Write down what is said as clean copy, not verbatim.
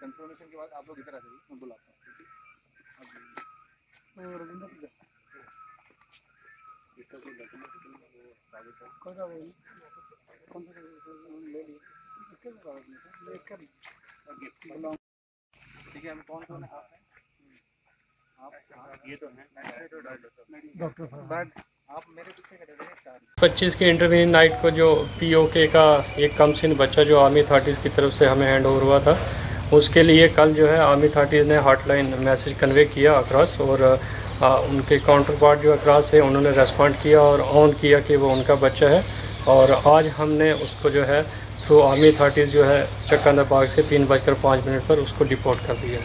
Confirmation के बाद आप लोग इधर आ जाइए, मैं बुलाता हूँ। ठीक है, हम कौन कौन है? आप ये तो हैं डॉक्टर साहब, आप मेरे पीछे खड़े रहे। 25 की इंटरव्यू नाइट को जो POK का एक कमसिन बच्चा जो आर्मी अथॉरिटीज़ की तरफ से हमें हैंड ओवर हुआ था, उसके लिए कल जो है आर्मी अथॉरिटीज़ ने हॉटलाइन मैसेज कन्वे किया अक्रॉस, और उनके काउंटर पार्ट जो अक्रॉस है उन्होंने रेस्पॉन्ड किया और ऑन किया कि वो उनका बच्चा है। और आज हमने उसको जो है थ्रू आर्मी अथॉरिटीज़ जो है चक्कांदा पार्क से 3:05 पर उसको डिपोर्ट कर दिया।